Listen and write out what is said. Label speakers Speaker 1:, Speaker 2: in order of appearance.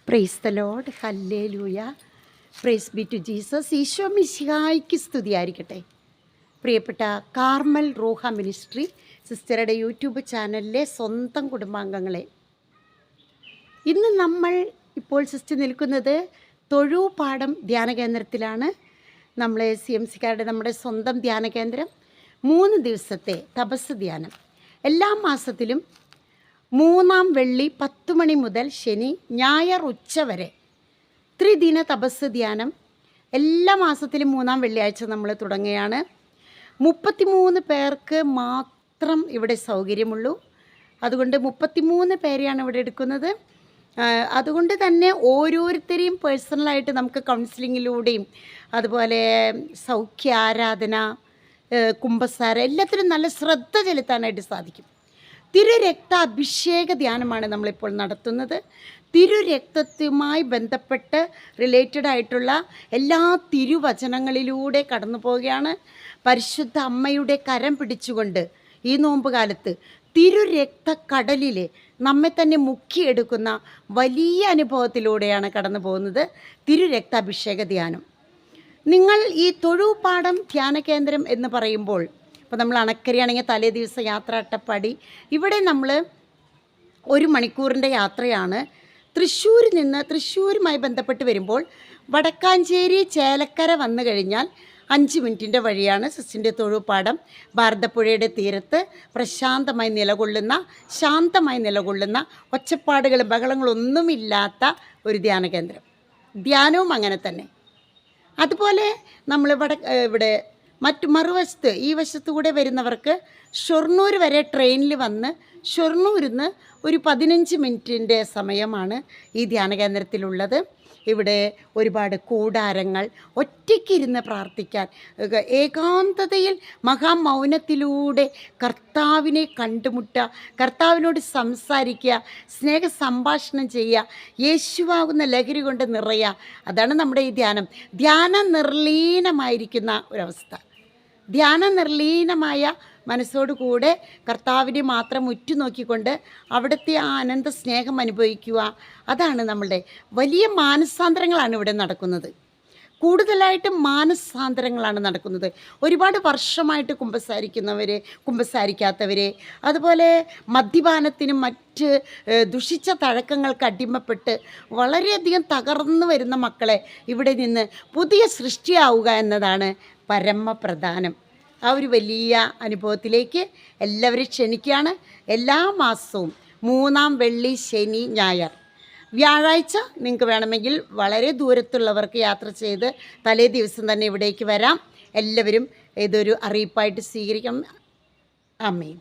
Speaker 1: Price the lord, hallelujah, praise be to Jesus. Isho മിശിഹായ്ക്ക് സ്തുതിയായിരിക്കട്ടെ. പ്രിയപ്പെട്ട കാർമൽ റൂഹ മിനിസ്ട്രി സിസ്റ്ററുടെ യൂട്യൂബ് ചാനലിലെ സ്വന്തം കുടുംബാംഗങ്ങളെ, ഇന്ന് നമ്മൾ ഇപ്പോൾ സിസ്റ്റർ നിൽക്കുന്നത് തൊഴൂപാടം ധ്യാന കേന്ദ്രത്തിലാണ്. നമ്മളെ CMCക്കാരുടെ നമ്മുടെ സ്വന്തം ധ്യാന കേന്ദ്രം 3 ദിവസത്തെ തപസ് ധ്യാനം എല്ലാ മാസത്തിലും 3-ാം വെള്ളി 10 മണി മുതൽ ശനി ഞായർ ഉച്ച വരെ ത്രിദിന തപസ് ധ്യാനം എല്ലാ മാസത്തിലും 3-ാം വെള്ളിയാഴ്ച നമ്മൾ തുടങ്ങുകയാണ്. 33 പേർക്ക് മാത്രം ഇവിടെ സൗകര്യമുള്ളൂ. അതുകൊണ്ട് 33 പേരെയാണ് ഇവിടെ എടുക്കുന്നത്. അതുകൊണ്ട് തന്നെ ഓരോരുത്തരെയും പേഴ്സണലായിട്ട് നമുക്ക് കൗൺസിലിങ്ങിലൂടെയും അതുപോലെ സൗഖ്യ ആരാധന, കുംഭസാര എല്ലാത്തിനും നല്ല ശ്രദ്ധ ചെലുത്താനായിട്ട് സാധിക്കും. തിരുരക്ത അഭിഷേക ധ്യാനമാണ് നമ്മളിപ്പോൾ നടത്തുന്നത്. തിരുരക്തവുമായി ബന്ധപ്പെട്ട് റിലേറ്റഡ് ആയിട്ടുള്ള എല്ലാ തിരുവചനങ്ങളിലൂടെ കടന്നു പോവുകയാണ്. പരിശുദ്ധ അമ്മയുടെ കരം പിടിച്ചുകൊണ്ട് ഈ നോമ്പ് കാലത്ത് തിരുരക്തക്കടലിലെ നമ്മെ തന്നെ മുക്കിയെടുക്കുന്ന വലിയ അനുഭവത്തിലൂടെയാണ് കടന്നു പോകുന്നത് തിരുരക്താഭിഷേക ധ്യാനം. നിങ്ങൾ ഈ തൊഴൂപാടം ധ്യാന കേന്ദ്രം എന്ന് പറയുമ്പോൾ, ഇപ്പോൾ നമ്മൾ അണക്കരയാണെങ്കിൽ തലേ ദിവസം യാത്ര അട്ടപ്പാടി, ഇവിടെ നമ്മൾ 1 മണിക്കൂറിൻ്റെ യാത്രയാണ്. തൃശ്ശൂരുമായി ബന്ധപ്പെട്ട് വരുമ്പോൾ വടക്കാഞ്ചേരി ചേലക്കര വന്നു കഴിഞ്ഞാൽ 5 മിനിറ്റിൻ്റെ വഴിയാണ് സിസ്റ്റിൻ്റെ തൊഴൂപാടം. ഭാരതപ്പുഴയുടെ തീരത്ത് പ്രശാന്തമായി നിലകൊള്ളുന്ന ഒച്ചപ്പാടുകളും ബഹളങ്ങളൊന്നുമില്ലാത്ത ഒരു ധ്യാന കേന്ദ്രം. ധ്യാനവും അങ്ങനെ തന്നെ. അതുപോലെ നമ്മൾ ഇവിടെ മറുവശത്ത് ഈ വശത്തു കൂടെ വരുന്നവർക്ക് ഷൊർണൂർ വരെ ട്രെയിനിൽ വന്ന് ഷൊർണൂരിൽ നിന്ന് ഒരു 15 മിനിറ്റിൻ്റെ സമയമാണ് ഈ ധ്യാന കേന്ദ്രത്തിലുള്ളത്. ഇവിടെ ഒരുപാട് കൂടാരങ്ങൾ, ഒറ്റയ്ക്കിരുന്ന് പ്രാർത്ഥിക്കാൻ, ഏകാന്തതയിൽ മഹാമൗനത്തിലൂടെ കർത്താവിനെ കണ്ടുമുട്ടുക, കർത്താവിനോട് സംസാരിക്കുക, സ്നേഹ സംഭാഷണം ചെയ്യുക, യേശുവാകുന്ന ലഹരി കൊണ്ട് നിറയുക. അതാണ് നമ്മുടെ ഈ ധ്യാനം. ധ്യാന നിർലീനമായിരിക്കുന്ന ഒരവസ്ഥ. ധ്യാന നിർലീനമായ മനസ്സോടുകൂടെ കർത്താവിനെ മാത്രം ഉറ്റുനോക്കിക്കൊണ്ട് അവിടുത്തെ ആ അനന്ത സ്നേഹം അനുഭവിക്കുക. അതാണ് നമ്മളുടെ വലിയ മാനസാന്തരങ്ങളാണ് ഇവിടെ നടക്കുന്നത്. കൂടുതലായിട്ടും മാനസാന്തരങ്ങളാണ് നടക്കുന്നത്. ഒരുപാട് വർഷമായിട്ട് കുമ്പസാരിക്കാത്തവർ, അതുപോലെ മദ്യപാനത്തിനും മറ്റ് ദുഷിച്ച തഴക്കങ്ങൾക്ക് അടിമപ്പെട്ട് വളരെയധികം തകർന്നു വരുന്ന മക്കളെ ഇവിടെ നിന്ന് പുതിയ സൃഷ്ടിയാവുക എന്നതാണ് പരമപ്രധാനം. ആ ഒരു വലിയ അനുഭവത്തിലേക്ക് എല്ലാവരും ക്ഷണിക്കുകയാണ്. എല്ലാ മാസവും 3-ാം വെള്ളി, ശനി, ഞായർ, വ്യാഴാഴ്ച നിങ്ങൾക്ക് വേണമെങ്കിൽ വളരെ ദൂരത്തുള്ളവർക്ക് യാത്ര ചെയ്ത് തലേ ദിവസം തന്നെ ഇവിടേക്ക് വരാം. എല്ലാവരും ഇതൊരു അറിയിപ്പായിട്ട് സ്വീകരിക്കണം. ആമേൻ.